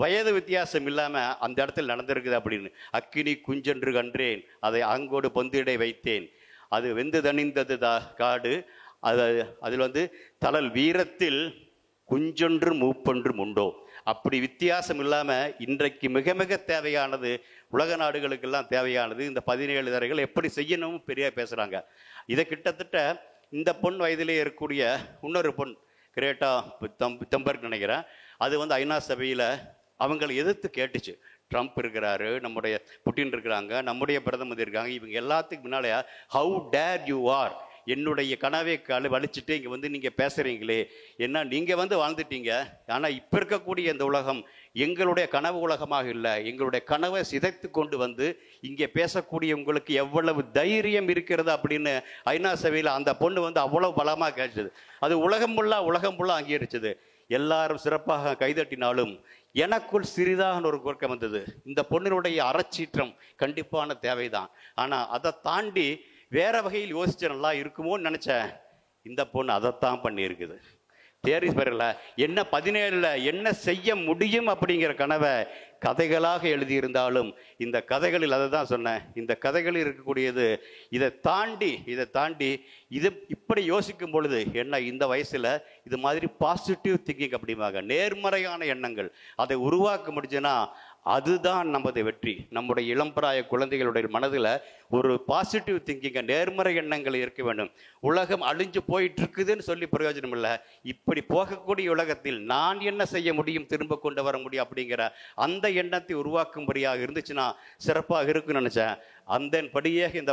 வயது வித்தியாசம் இல்லாமல் அந்த இடத்துல நடந்திருக்குது அப்படின்னு. அக்கினி குஞ்சென்று கன்றேன், அதை அங்கோடு பொந்திடை வைத்தேன், அது வெந்து தணிந்தது காடு, அதில் வந்து தளல் வீரத்தில் குஞ்சொன்று மூப்பொன்றும் உண்டோ. அப்படி வித்தியாசம் இல்லாமல் இன்றைக்கு மிக மிக தேவையானது, உலக நாடுகளுக்கெல்லாம் தேவையானது இந்த 17 தரைகள் எப்படி செய்யணும் பெரிய பேசுகிறாங்க. இதை கிட்டத்தட்ட இந்த பொன் வயதிலே இருக்கக்கூடிய இன்னொரு பொன் கிரேட்டா தம்பர்க் நினைக்கிறேன், அது வந்து ஐநா சபையில் அவங்களை எதிர்த்து கேட்டுச்சு. ட்ரம்ப் இருக்கிறாரு, நம்முடைய புட்டின் இருக்கிறாங்க, நம்முடைய பிரதமர் இருக்காங்க, இவங்க எல்லாத்துக்கு முன்னாலே ஹவு டேர் யூ ஆர், என்னுடைய கனவை வலிச்சுட்டு இங்கே வந்து நீங்கள் பேசுகிறீங்களே, என்ன நீங்கள் வந்து வாழ்ந்துட்டீங்க, ஆனால் இப்போ இருக்கக்கூடிய இந்த உலகம் எங்களுடைய கனவு உலகமாக இல்லை, எங்களுடைய கனவை சிதைத்து கொண்டு வந்து இங்கே பேசக்கூடிய உங்களுக்கு எவ்வளவு தைரியம் இருக்கிறது அப்படின்னு ஐநா சபையில் அந்த பொண்ணு வந்து அவ்வளோ பலமாக கேட்டது. அது உலகம் ஃபுல்லாக அங்கீகரிச்சது. எல்லாரும் சிறப்பாக கைதட்டினாலும் எனக்குள் சிறிதாக ஒரு குறுக்கம் வந்தது. இந்த பொண்ணினுடைய அறச்சீற்றம் கண்டிப்பான தேவைதான், ஆனால் அதை தாண்டி வேற வகையில் யோசிச்சு நல்லா இருக்குமோன்னு நினைச்சேன். இந்த பொண்ணு அதைத்தான் பண்ணியிருக்குது. தேர்வு பெறல, என்ன 17ல் என்ன செய்ய முடியும் அப்படிங்கிற கனவை கதைகளாக எழுதியிருந்தாலும், இந்த கதைகளில் அதை தான் சொன்னேன், இந்த கதைகளில் இருக்கக்கூடியது இதை தாண்டி இது இப்படி யோசிக்கும் பொழுது என்ன, இந்த வயசுல இது மாதிரி பாசிட்டிவ் திங்கிங் அப்படிம்பாங்க, நேர்மறையான எண்ணங்கள் அதை உருவாக்க முடிஞ்சுன்னா அதுதான் நமது வெற்றி. நம்முடைய இளம்பிராய குழந்தைகளுடைய மனதில் ஒரு பாசிட்டிவ் திங்கிங்க, நேர்மறை எண்ணங்கள் இருக்க வேண்டும். உலகம் அழிஞ்சு போயிட்டு இருக்குதுன்னு சொல்லி பிரயோஜனம் இல்லை. இப்படி போகக்கூடிய உலகத்தில் நான் என்ன செய்ய முடியும், திரும்ப கொண்டு வர முடியும் அப்படிங்கிற அந்த எண்ணத்தை உருவாக்கும்படியாக இருந்துச்சுன்னா சிறப்பாக இருக்குன்னு நினைச்சேன். அந்த படியே இந்த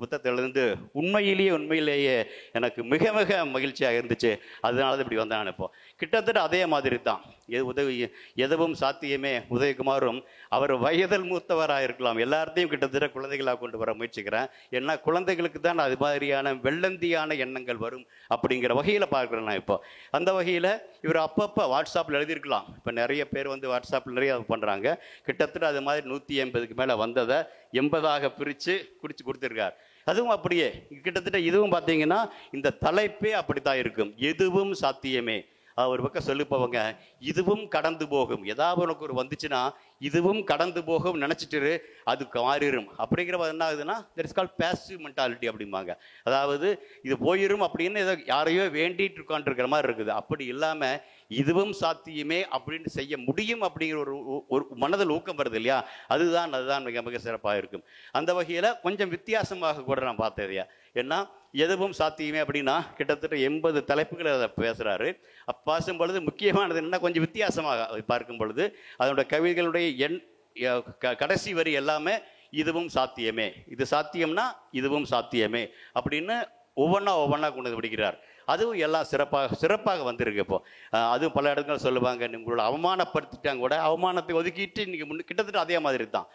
புத்தகத்திலிருந்து உண்மையிலேயே எனக்கு மிக மிக மகிழ்ச்சியாக இருந்துச்சு. அதனால தான் இப்படி வந்தேன். இப்போ கிட்டத்தட்ட அதே மாதிரி தான் எதுவும் சாத்தியமே உதயகுமாரும் அவர் வயதில் மூத்தவராக இருக்கலாம், எல்லாத்தையும் கிட்டத்தட்ட குழந்தைகளாக கொண்டு வர முயற்சிக்கிறேன். ஏன்னா குழந்தைகளுக்கு தான் அது மாதிரியான வெள்ளந்தியான எண்ணங்கள் வரும் அப்படிங்கிற வகையில் பார்க்குறேன் நான். இப்போ அந்த வகையில் இவர் அப்பப்போ வாட்ஸ்அப்பில் எழுதியிருக்கலாம். இப்போ நிறைய பேர் வந்து வாட்ஸ்அப்பில் நிறைய பண்ணுறாங்க. கிட்டத்தட்ட அது மாதிரி 180க்கு மேலே வந்ததை 80ஆக பிரித்து கொடுத்துருக்கார். அதுவும் அப்படியே கிட்டத்தட்ட இதுவும் பார்த்தீங்கன்னா இந்த தலைப்பே அப்படித்தான் இருக்கும், எதுவும் சாத்தியமே. ஒரு பக்கம் சொல்லிப்பவங்க, இதுவும் கடந்து போகும், ஏதாவது உனக்கு ஒரு வந்துச்சுன்னா இதுவும் கடந்து போகும் நினச்சிட்டு அதுக்கு மாறிடும் அப்படிங்கிற என்ன ஆகுதுன்னா, that is called passive mentality அப்படிம்பாங்க. அதாவது இது போயிடும் அப்படின்னு ஏதோ யாரையோ வேண்டிட்டு உட்காந்துருக்கிற மாதிரி இருக்குது. அப்படி இல்லாமல் இதுவும் சாத்தியமே அப்படின்னு செய்ய முடியும் அப்படிங்கிற ஒரு மனதில் ஊக்கம் வருது இல்லையா, அதுதான் மிக மிக சிறப்பாக இருக்கும். அந்த வகையில் கொஞ்சம் வித்தியாசமாக கூட நான் பார்த்ததையா, ஏன்னா எதுவும் சாத்தியமே அப்படின்னா கிட்டத்தட்ட 80 தலைப்புகளை அதை பேசுகிறாரு. பேசும் பொழுது முக்கியமானது என்ன, கொஞ்சம் வித்தியாசமாக பார்க்கும் பொழுது அதனுடைய கவிதைகளுடைய கடைசி வரி எல்லாமே இதுவும் சாத்தியமே, இது சாத்தியம்னா இதுவும் சாத்தியமே அப்படின்னு ஒவ்வொன்றா கொண்டு பிடிக்கிறார். அதுவும் எல்லாம் சிறப்பாக வந்திருக்கு. இப்போ அதுவும் பல இடங்கள் சொல்லுவாங்க, உங்களோட அவமானப்படுத்திட்டாங்க கூட, அவமானத்தை ஒதுக்கிட்டு இன்னைக்கு கிட்டத்தட்ட அதே மாதிரி தான்.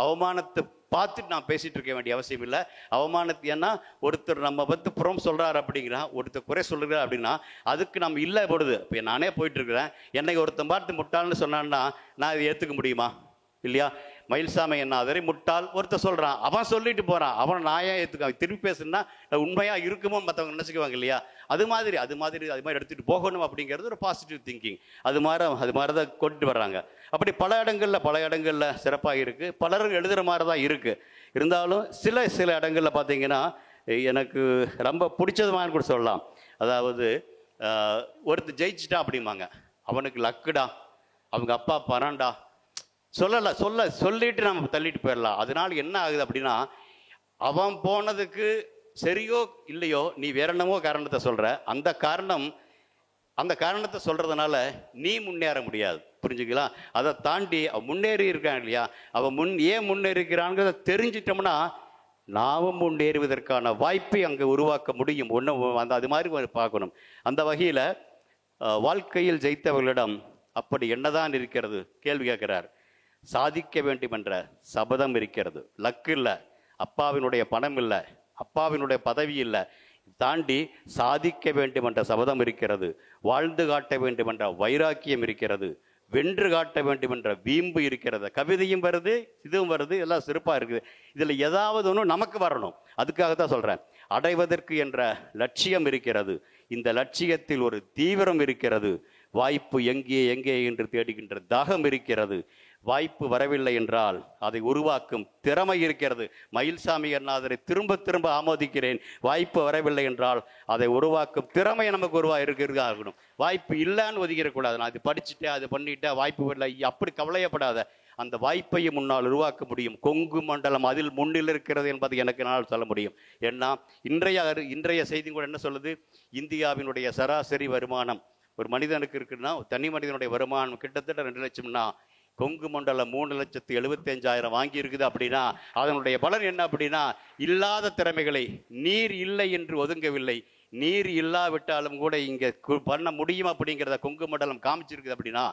அவமானத்தை பார்த்துட்டு நான் பேசிட்டு இருக்க வேண்டிய அவசியம் இல்லை. அவமானத்தை ஏன்னா ஒருத்தர் நம்ம பற்றி புறம் சொல்கிறார் அப்படிங்கிறா, ஒருத்தர் குறை சொல்லுகிறார் அப்படின்னா அதுக்கு நம்ம இல்லை போடுது. இப்போ நானே போயிட்டு இருக்கிறேன், என்னை ஒருத்தன் பார்த்து முட்டாள்னு சொன்னான்னா நான் இதை ஏற்றுக்க முடியுமா இல்லையா? மயில்சாமி என்ன அதரை முட்டாள் ஒருத்தர் சொல்கிறான், அவன் சொல்லிட்டு போகிறான், அவன் நான் ஏன் ஏற்றுக்க, திருப்பி பேசுனா உண்மையாக இருக்குமோ மற்றவங்க நினச்சிக்குவாங்க இல்லையா? அது மாதிரி எடுத்துகிட்டு போகணும் அப்படிங்கிறது ஒரு பாசிட்டிவ் திங்கிங். அது மாதிரி தான் கொண்டு வர்றாங்க. அப்படி பல இடங்களில் சிறப்பாக இருக்குது, பலரும் எழுதுகிற மாதிரி தான் இருக்குது. இருந்தாலும் சில இடங்களில் பார்த்தீங்கன்னா எனக்கு ரொம்ப பிடிச்சதுமான கூட சொல்லலாம். அதாவது ஒருத்தர் ஜெயிச்சிட்டா அப்படிம்பாங்க, அவனுக்கு லக்குடா, அவங்க அப்பா பணம்டா, சொல்லிட்டு நம்ம தள்ளிட்டு போயிடலாம். அதனால என்ன ஆகுது அப்படின்னா, அவன் போனதுக்கு சரியோ இல்லையோ நீ வேற என்னமோ காரணத்தை சொல்ற, அந்த காரணத்தை சொல்றதுனால நீ முன்னேற முடியாது. புரிஞ்சுக்கலாம்? அதை தாண்டி அவன் முன்னேறி இருக்கான் இல்லையா, அவன் ஏன் முன்னேறிக்கிறான்னு தெரிஞ்சிட்டோம்னா நாமும் முன்னேறுவதற்கான வாய்ப்பை அங்கே உருவாக்க முடியும். ஒன்று அது மாதிரி பார்க்கணும். அந்த வகையில் வாழ்க்கையில் ஜெயித்தவர்களிடம் அப்படி என்னதான் இருக்கிறது கேள்வி கேட்கிறார். சாதிக்க வேண்டும் என்ற சபதம் இருக்கிறது, லக்கு இல்லை, அப்பாவினுடைய பணம் இல்லை, அப்பாவினுடைய பதவி இல்லை, தாண்டி சாதிக்க வேண்டும் என்ற சபதம் இருக்கிறது, வாழ்ந்து காட்ட வேண்டும் என்ற வைராக்கியம் இருக்கிறது, வென்று காட்ட வேண்டும் என்ற வீம்பு இருக்கிறது. கவிதையும் வருது, இதுவும் வருது, எல்லாம் சிறப்பாக இருக்குது. இதில் ஏதாவது ஒன்று நமக்கு வரணும். அதுக்காகத்தான் சொல்கிறேன், அடைவதற்கு என்ற லட்சியம் இருக்கிறது, இந்த லட்சியத்தில் ஒரு தீவிரம் இருக்கிறது, வாய்ப்பு எங்கே என்று தேடுகின்ற தாகம் இருக்கிறது, வாய்ப்பு வரவில்லை என்றால் அதை உருவாக்கும் திறமை இருக்கிறது. மயில்சாமி அண்ணாதரை திரும்ப ஆமோதிக்கிறேன். வாய்ப்பு வரவில்லை என்றால் அதை உருவாக்கும் திறமை நமக்கு இருக்கணும். வாய்ப்பு இல்லைன்னு ஒதுக்கிடக்கூடாது. நான் அது படிச்சுட்டேன், அது பண்ணிட்டேன், வாய்ப்பு இல்லை அப்படி கவலையப்படாத. அந்த வாய்ப்பையும் முன்னால் உருவாக்க முடியும். கொங்கு மண்டலம் அதில் முன்னில் இருக்கிறது என்பதை எனக்கு என்னால் சொல்ல முடியும். ஏன்னா இன்றைய செய்தி கூட என்ன சொல்லுது, இந்தியாவினுடைய சராசரி வருமானம் ஒரு மனிதனுக்கு இருக்குன்னா, தனி மனிதனுடைய வருமானம் கிட்டத்தட்ட 2 லட்சம்னா, கொங்கு மண்டலம் 3,75,000 வாங்கி இருக்குது அப்படின்னா அதனுடைய பலன் என்ன அப்படின்னா, இல்லாத திறமைகளை நீர் இல்லை என்று ஒதுங்கவில்லை, நீர் இல்லாவிட்டாலும் கூட இங்கே பண்ண முடியும் அப்படிங்கிறத கொங்கு மண்டலம் காமிச்சிருக்குது. அப்படின்னா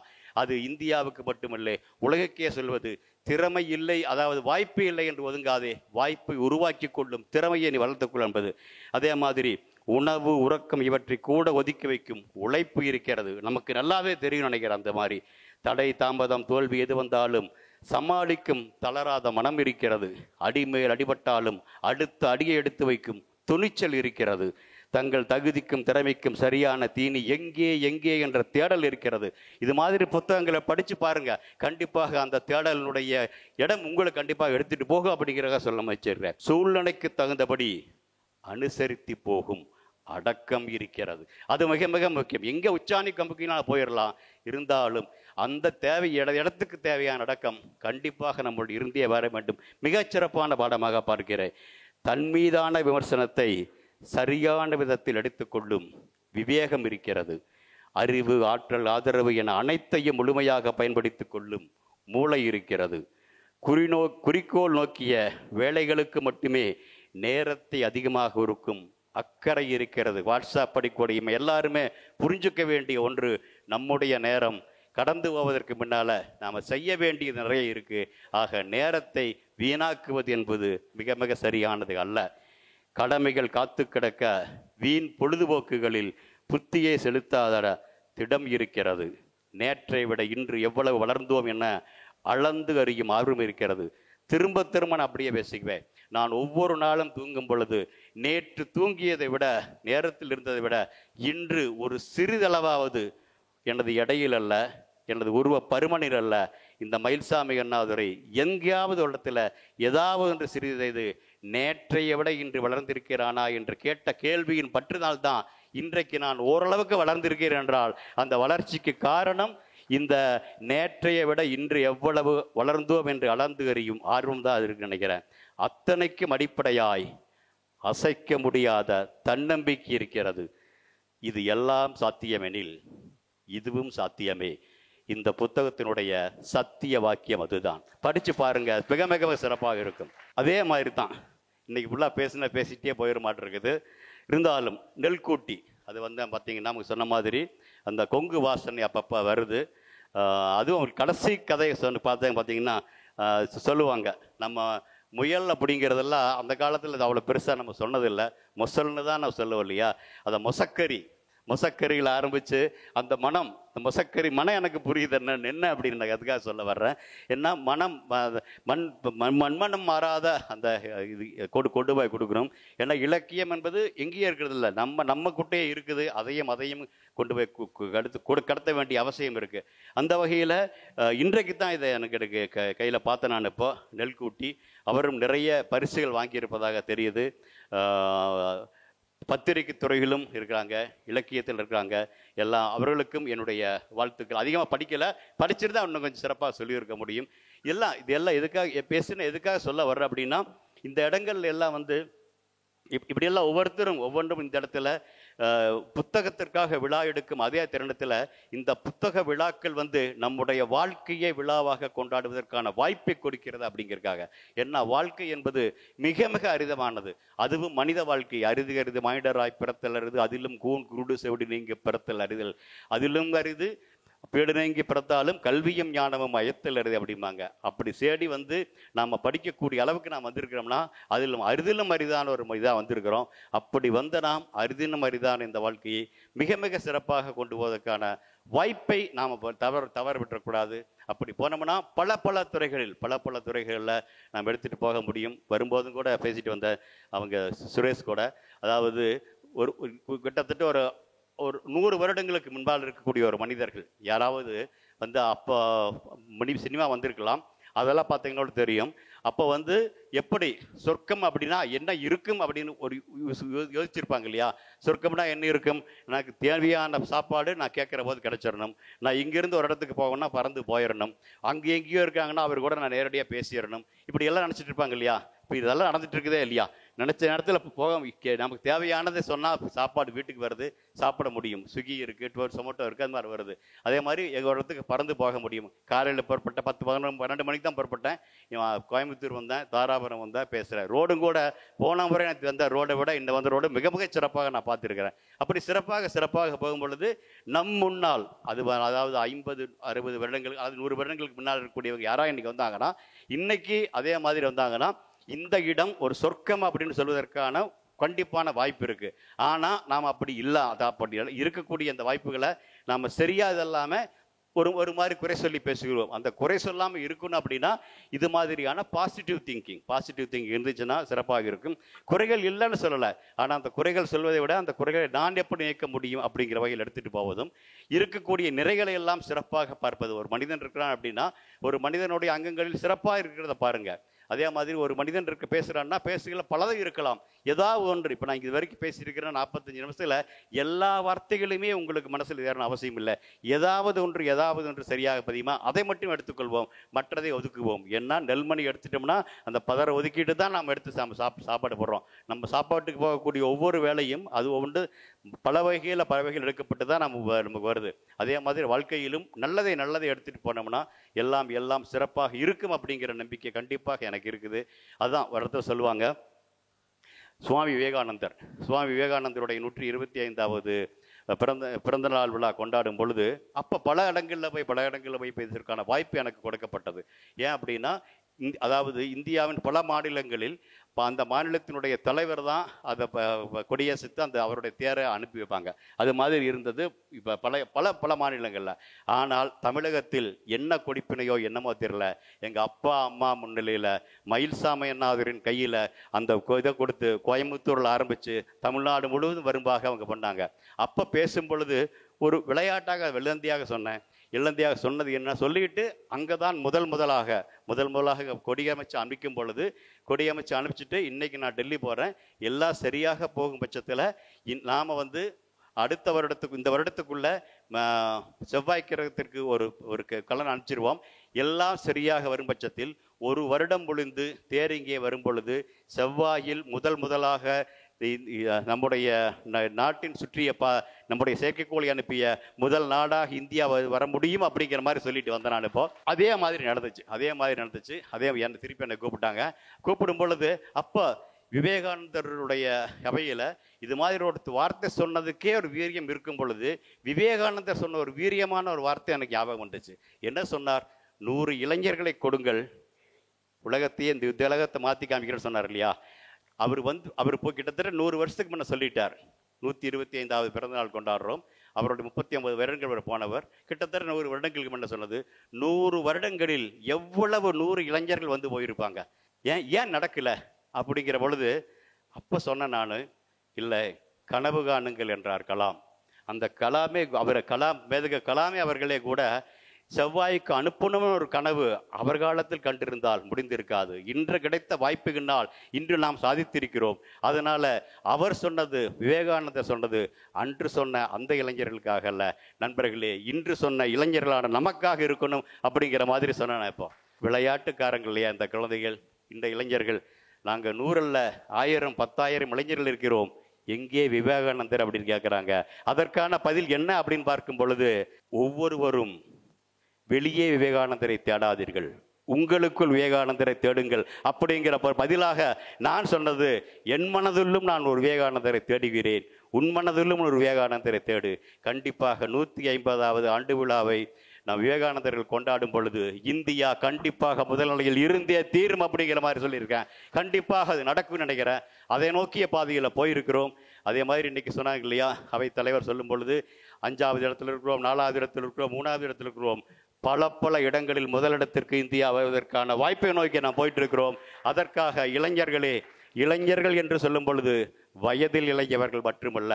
அது இந்தியாவுக்கு மட்டுமல்ல உலகுக்கே சொல்வது, திறமை இல்லை, அதாவது வாய்ப்பு இல்லை என்று ஒதுங்காதே, வாய்ப்பை உருவாக்கி கொள்ளும் திறமையை நீ வளர்த்துக்கொள் என்பது. அதே மாதிரி உணவு உறக்கம் இவற்றை கூட ஒதுக்கி வைக்கும் உழைப்பு இருக்கிறது. நமக்கு நல்லாவே தெரியும் நினைக்கிறேன். அந்த மாதிரி தடை தாமதம் தோல்வி எது வந்தாலும் சமாளிக்கும் தளராத மனம் இருக்கிறது. அடிமேல் அடிபட்டாலும் அடுத்த அடியை எடுத்து வைக்கும் துணிச்சல் இருக்கிறது. தங்கள் தகுதிக்கும் திறமைக்கும் சரியான தீனி எங்கே எங்கே என்ற தேடல் இருக்கிறது. இது மாதிரி புத்தகங்களை படித்து பாருங்க, கண்டிப்பாக அந்த தேடலினுடைய இடம் உங்களுக்கு கண்டிப்பாக எடுத்துட்டு போகும் அப்படிங்கிறத சொல்ல வச்சிருக்கிறேன். சூழ்நிலைக்கு தகுந்தபடி அனுசரித்து போகும் அடக்கம் இருக்கிறது. அது மிக மிக முக்கியம். எங்க உச்சாணி கம்புக்கினால் போயிடலாம், இருந்தாலும் அந்த இடத்துக்கு தேவையான அடக்கம் கண்டிப்பாக நம்மளுடைய இருந்தே வர வேண்டும். மிகச்சிறப்பான பாடமாக பார்க்கிறேன். தன் மீதான விமர்சனத்தை சரியான விதத்தில் எடுத்துக்கொள்ளும் விவேகம் இருக்கிறது. அறிவு, ஆற்றல், ஆதரவு என அனைத்தையும் முழுமையாக பயன்படுத்திக் கொள்ளும் மூளை இருக்கிறது. குறிக்கோள் நோக்கிய வேலைகளுக்கு மட்டுமே நேரத்தை அதிகமாக இருக்கும் அக்கறை இருக்கிறது. வாட்ஸ்அப் படிக்கூடிய எல்லாருமே புரிஞ்சுக்க வேண்டிய ஒன்று, நம்முடைய நேரம் கடந்து போவதற்கு முன்னால நாம் செய்ய வேண்டியது நிறைய இருக்கு. ஆக நேரத்தை வீணாக்குவது என்பது மிக மிக சரியானது அல்ல. கடமைகள் காத்து கிடக்க வீண் பொழுதுபோக்குகளில் புத்தியை செலுத்தாத திடம் இருக்கிறது. நேற்றை விட இன்று எவ்வளவு வளர்ந்தோம் என அளந்து அறியும் ஆர்வம் இருக்கிறது. திரும்ப திரும்ப நான் அப்படியே பேசிக்குவேன். நான் ஒவ்வொரு நாளும் தூங்கும் பொழுது நேற்று தூங்கியதை விட, நேரத்தில் இருந்ததை விட இன்று ஒரு சிறிதளவாவது எனது எடையில் அல்ல, எனது உருவ பருமனில் அல்ல, இந்த மயில்சாமி அண்ணாதுரை எங்கேயாவது இடத்துல ஏதாவது ஒன்று சிறிது நேற்றைய விட இன்று வளர்ந்திருக்கிறானா என்று கேட்ட கேள்வியின் பற்றினால்தான் இன்றைக்கு நான் ஓரளவுக்கு வளர்ந்திருக்கிறேன் என்றால் அந்த வளர்ச்சிக்கு காரணம் இந்த நேற்றைய விட இன்று எவ்வளவு வளர்ந்தோம் என்று அளந்து அறியும் ஆர்வம் தான் இருக்கு நினைக்கிறேன். அத்தனைக்கும் அடிப்படையாய் அசைக்க முடியாத தன்னம்பிக்கை இருக்கிறது. இது எல்லாம் சாத்தியமெனில் இதுவும் சாத்தியமே. இந்த புத்தகத்தினுடைய சத்திய வாக்கியம் அதுதான். படிச்சு பாருங்க, மிக மிக சிறப்பாக இருக்கும். அதே மாதிரி தான் இன்னைக்கு ஃபுல்லாக பேசிட்டே போயிட மாட்டிருக்குது. இருந்தாலும் நெல்கூட்டி அது பார்த்தீங்கன்னா நமக்கு சொன்ன மாதிரி அந்த கொங்கு வாசனை அப்பப்போ வருது. அதுவும் கடைசி கதையை பார்த்தீங்கன்னா சொல்லுவாங்க, நம்ம முயல் அப்படிங்கிறதெல்லாம் அந்த காலத்தில் அவ்வளோ பெருசாக நம்ம சொன்னதில்லை, மொசல்னு தான் நான் சொல்லுவோம் இல்லையா. அதை மொசக்கரியில் ஆரம்பித்து அந்த மனம், இந்த மொசக்கரி மனம் எனக்கு புரியுது என்ன அப்படின்னு நான் அதுக்காக சொல்ல வர்றேன். ஏன்னா மனம் மண்மனம் மாறாத அந்த இது கொண்டு போய் கொடுக்கணும். ஏன்னா இலக்கியம் என்பது எங்கேயே இருக்கிறது இல்லை, நம்ம குட்டையே இருக்குது. அதையும் கொண்டு போய் கடத்த வேண்டிய அவசியம் இருக்குது. அந்த வகையில் இன்றைக்கு தான் இதை எனக்கு கையில் பார்த்தேன். நான் இப்போ நெல்கூட்டி அவரும் நிறைய பரிசுகள் வாங்கியிருப்பதாக தெரியுது. பத்திரிகை துறைகளும் இருக்கிறாங்க, இலக்கியத்தில் இருக்கிறாங்க. எல்லாம் அவர்களுக்கும் என்னுடைய வாழ்த்துக்கள். அதிகமாக படிச்சிருந்தா இன்னும் கொஞ்சம் சிறப்பாக சொல்லியிருக்க முடியும். இதெல்லாம் எதுக்காக சொல்ல வர்ற அப்படின்னா, இந்த இடங்கள்ல எல்லாம் இப்படியெல்லாம் ஒவ்வொன்றும் இந்த இடத்துல புத்தகத்திற்காக விழா எடுக்கும் அதே தருணத்தில் இந்த புத்தக விழாக்கள் நம்முடைய வாழ்க்கையை விழாவாக கொண்டாடுவதற்கான வாய்ப்பை கொடுக்கிறது அப்படிங்கிறதுக்காக. ஏன்னா வாழ்க்கை என்பது மிக மிக அரிதமானது. அதுவும் மனித வாழ்க்கை அரிது மனிதராய் பிறத்தல் அரிது, அதிலும் கூன் குருடு செவிடு நீங்கி பிறத்தல் அறிதல், அதிலும் அரிது பீடு நீங்கி பிறத்தாலும் கல்வியும் ஞானமும் அயத்தல் அரிது அப்படிம்பாங்க. அப்படி சேடி நாம் படிக்கக்கூடிய அளவுக்கு நாம் வந்திருக்கிறோம்னா அரிதிலும் அரிதான ஒரு இதாக வந்திருக்கிறோம். அப்படி நாம் அரிதிலும் அரிதான இந்த வாழ்க்கையை மிக மிக சிறப்பாக கொண்டு போவதற்கான வாய்ப்பை நாம் தவறு விட்டுறக்கூடாது. அப்படி போனோம்னா பல துறைகளில் நாம் எடுத்துகிட்டு போக முடியும். வரும்போதும் கூட பேசிட்டு வந்த அவங்க சுரேஷ் கூட, அதாவது கிட்டத்தட்ட ஒரு 100 வருடங்களுக்கு முன்பால் இருக்கக்கூடிய ஒரு மனிதர்கள் யாராவது அப்போ சினிமா வந்திருக்கலாம். அதெல்லாம் பார்த்தீங்கன்னா தெரியும். அப்போ எப்படி சொர்க்கம் அப்படின்னா என்ன இருக்கும் அப்படின்னு ஒரு யோசிச்சிருப்பாங்க இல்லையா. சொர்க்கம்னா என்ன இருக்கும், எனக்கு தேவையான சாப்பாடு நான் கேட்குற போது கிடைச்சிடணும், நான் இங்கேருந்து ஒரு இடத்துக்கு போகணும்னா பறந்து போயிடணும், அங்கே எங்கேயோ இருக்காங்கன்னா அவர் கூட நான் நேரடியாக பேசிடணும், இப்படி எல்லாம் நினச்சிட்டு இருப்பாங்க இல்லையா. இப்போ இதெல்லாம் நடந்துட்டு இருக்குதே இல்லையா. நினச்ச நேரத்தில் நமக்கு தேவையானதை சொன்னால் சாப்பாடு வீட்டுக்கு வருது, சாப்பிட முடியும். ஸ்விக்கி இருக்குது, சொமோட்டோ இருக்குது, அது மாதிரி வருது. அதே மாதிரி எங்கள் இடத்துக்கு பறந்து போக முடியும். காலையில் புறப்பட்டேன், 10-12 மணிக்கு தான் புறப்பட்டேன். கோயம்புத்தூர் வந்தேன், தாராபுரம் வந்தேன், பேசுகிறேன். ரோடும் கூட போன முறை எனக்கு வந்த ரோடை விட இந்த ரோடு மிக மிக சிறப்பாக நான் பார்த்துருக்கிறேன். அப்படி சிறப்பாக போகும் பொழுது நம் முன்னால் அதாவது 50-60 வருடங்களுக்கு, அது 100 வருடங்களுக்கு முன்னால் இருக்கக்கூடியவங்க யாராவது இன்னைக்கு வந்தாங்கன்னா, இன்னைக்கு அதே மாதிரி வந்தாங்கன்னா இந்த இடம் ஒரு சொர்க்கம் அப்படின்னு சொல்வதற்கான கண்டிப்பான வாய்ப்பு இருக்கு. ஆனா நாம் அப்படி இல்லை. அப்படி இருக்கக்கூடிய அந்த வாய்ப்புகளை நாம் சரியா இதெல்லாம ஒரு ஒரு மாதிரி குறை சொல்லி பேசுகிறோம். அந்த குறை சொல்லாமல் இருக்கணும் அப்படின்னா இது மாதிரியான பாசிட்டிவ் திங்கிங் இருந்துச்சுன்னா சிறப்பாக இருக்கும். குறைகள் இல்லைன்னு சொல்லலை, ஆனால் அந்த குறைகள் சொல்வதை விட அந்த குறைகளை நான் எப்படி நீக்க முடியும் அப்படிங்கிற வகையில் எடுத்துகிட்டு போவதும், இருக்கக்கூடிய நிறைகளை எல்லாம் சிறப்பாக பார்ப்பது. ஒரு மனிதன் இருக்கிறான் அப்படின்னா ஒரு மனிதனுடைய அங்கங்களில் சிறப்பாக இருக்கிறத பாருங்க. அதே மாதிரி ஒரு மனிதன் பேசுகிறான்னா பேசுகிற பலதும் இருக்கலாம், ஏதாவது ஒன்று. இப்போ நான் இது வரைக்கும் பேசியிருக்கிறேன் 45 நிமிஷத்தில் எல்லா வார்த்தைகளுமே உங்களுக்கு மனசில் ஏறணும் அவசியம் இல்லை. ஏதாவது ஒன்று சரியாக பதியுமா அதை மட்டும் எடுத்துக்கொள்வோம், மற்றதை ஒதுக்குவோம். ஏன்னா நெல்மணி எடுத்துட்டோம்னா அந்த பதரை ஒதுக்கிட்டு தான் நாம் எடுத்து சாப்பாடு போடுறோம். நம்ம சாப்பாட்டுக்கு போகக்கூடிய ஒவ்வொரு வேலையும் அது ஒன்று பல வகையில் எடுக்கப்பட்டு தான் நமக்கு வருது. அதே மாதிரி வாழ்க்கையிலும் நல்லதை எடுத்துகிட்டு போனோம்னா எல்லாம் சிறப்பாக இருக்கும் அப்படிங்கிற நம்பிக்கை கண்டிப்பாக எனக்கு இருக்குது. அதுதான் வரத்த சொல்லுவாங்க. சுவாமி விவேகானந்தருடைய 125வது பிறந்த நாள் விழா கொண்டாடும் பொழுது அப்போ பல இடங்களில் போய் பேசுவதற்கான வாய்ப்பு எனக்கு கொடுக்கப்பட்டது. ஏன் அப்படின்னா, அதாவது இந்தியாவின் பல மாநிலங்களில் அந்த மாநிலத்தினுடைய தலைவர் தான் அதை கொடியசைத்து அவருடைய தேரை அனுப்பி வைப்பாங்க. அது மாதிரி இருந்தது இப்போ பல மாநிலங்களில். ஆனால் தமிழகத்தில் என்ன கொடிப்பினையோ என்னமோ தெரியல, எங்கள் அப்பா அம்மா முன்னிலையில் மயில்சாமியண்ணாதுரின் கையில் அந்த இதை கொடுத்து கோயம்புத்தூரில் ஆரம்பித்து தமிழ்நாடு முழுவதும் வரும்பாக அவங்க பண்ணாங்க. அப்போ பேசும் பொழுது ஒரு விளையாட்டாக வெள்ளந்தியாக சொன்னது என்ன சொல்லிட்டு அங்கே தான் முதல் முதலாக கொடியமைச்சு அனுப்பிச்சிட்டு இன்னைக்கு நான் டெல்லி போகிறேன், எல்லாம் சரியாக போகும் பட்சத்தில் நாம் அடுத்த வருடத்துக்கு இந்த வருடத்துக்குள்ள செவ்வாய் கிரகத்திற்கு ஒரு கலன் அனுப்பிச்சிருவோம். எல்லாம் சரியாக வரும் பட்சத்தில் ஒரு வருடம் பொழிந்து தேர் இங்கே வரும் பொழுது செவ்வாயில் முதலாக நம்முடைய நாட்டின் சுற்றிய நம்முடைய செயற்கைக்கோளை அனுப்பிய முதல் நாடாக இந்தியா வர முடியும் அப்படிங்கிற மாதிரி சொல்லிட்டு வந்தேன் நான். இப்போ அதே மாதிரி நடந்துச்சு. என்னை திருப்பி என்னை கூப்பிடும் பொழுது அப்போ விவேகானந்தருடைய அவையில் இது மாதிரி ஒரு வார்த்தை சொன்னதுக்கே ஒரு வீரியம் இருக்கும் பொழுது விவேகானந்தர் சொன்ன ஒரு வீரியமான ஒரு வார்த்தை எனக்கு ஞாபகம் வந்துச்சு. என்ன சொன்னார்? 100 இளைஞர்களை கொடுங்கள், உலகத்தையே இந்த உலகத்தை மாற்றி காமிக்கிறேன்னு சொன்னார் இல்லையா? அவர் போய் கிட்டத்தட்ட 100 வருஷத்துக்கு முன்ன சொல்லிட்டார். 125வது பிறந்தநாள் கொண்டாடுறோம். அவருடைய 39 வருடங்கள் போனவர். கிட்டத்தட்ட 100 வருடங்களுக்கு முன்ன சொன்னது. 100 வருடங்களில் எவ்வளவு 100 இளைஞர்கள் போயிருப்பாங்க. ஏன் நடக்கல அப்படிங்கிற பொழுது அப்போ சொன்ன நான், இல்லை கனவு காணுங்கள் என்றார் கலாம். அந்த கலாமே மேதக கலாமே அவர்களே கூட செவ்வாய்க்கு அனுப்பணும்னு ஒரு கனவு அவர் காலத்தில் கண்டிருந்தால் முடிந்திருக்காது. இன்று கிடைத்த வாய்ப்புகளால் இன்று நாம் சாதித்திருக்கிறோம். அதனால அவர் சொன்னது, விவேகானந்தர் சொன்னது அன்று சொன்ன அந்த இளைஞர்களுக்காக அல்ல நண்பர்களே, இன்று சொன்ன இளைஞர்களான நமக்காக இருக்கணும் அப்படிங்கிற மாதிரி சொன்னேன். இப்போ விளையாட்டுக்காரங்கள் இல்லையா இந்த குழந்தைகள், இந்த இளைஞர்கள்? நாங்கள் 100 அல்ல 1000 10,000 இளைஞர்கள் இருக்கிறோம். எங்கே விவேகானந்தர் அப்படின்னு கேட்குறாங்க. அதற்கான பதில் என்ன அப்படின்னு பார்க்கும் பொழுது, ஒவ்வொருவரும் வெளியே விவேகானந்தரை தேடாதீர்கள், உங்களுக்குள் விவேகானந்தரை தேடுங்கள் அப்படிங்கிற பதிலாக நான் சொன்னது, என் மனதிலும் நான் ஒரு விவேகானந்தரை தேடுகிறேன், உன் மனதிலும் ஒரு விவேகானந்தரை தேடு. கண்டிப்பாக 150வது ஆண்டு விழாவை நாம் விவேகானந்தர்கள் கொண்டாடும் பொழுது இந்தியா கண்டிப்பாக முதல் நிலையில் இருந்தே தீரும் அப்படிங்கிற மாதிரி சொல்லியிருக்கேன். கண்டிப்பாக அது நடக்கும்னு நினைக்கிறேன். அதை நோக்கிய பாதையில் போயிருக்கிறோம். அதே மாதிரி இன்னைக்கு சொன்னாங்க இல்லையா, அவை தலைவர் சொல்லும் பொழுது 5வது இடத்துல இருக்கிறோம், 4வது இடத்துல இருக்கிறோம், 3வது இடத்துல இருக்கிறோம். பல இடங்களில் முதலிடத்திற்கு இந்தியா வருவதற்கான வாய்ப்பை நோக்கி நாம் போயிட்டு இருக்கிறோம். அதற்காக இளைஞர்கள் என்று சொல்லும் பொழுது வயதில் இளைஞர்கள் மட்டுமல்ல,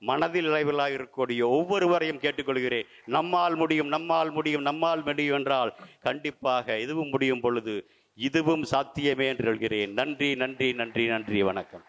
மனதில் இளைவர்களாக இருக்கக்கூடிய ஒவ்வொருவரையும் கேட்டுக்கொள்கிறேன். நம்மால் முடியும் என்றால் கண்டிப்பாக இதுவும் முடியும் பொழுது இதுவும் சாத்தியமே என்று சொல்கிறேன். நன்றி. வணக்கம்.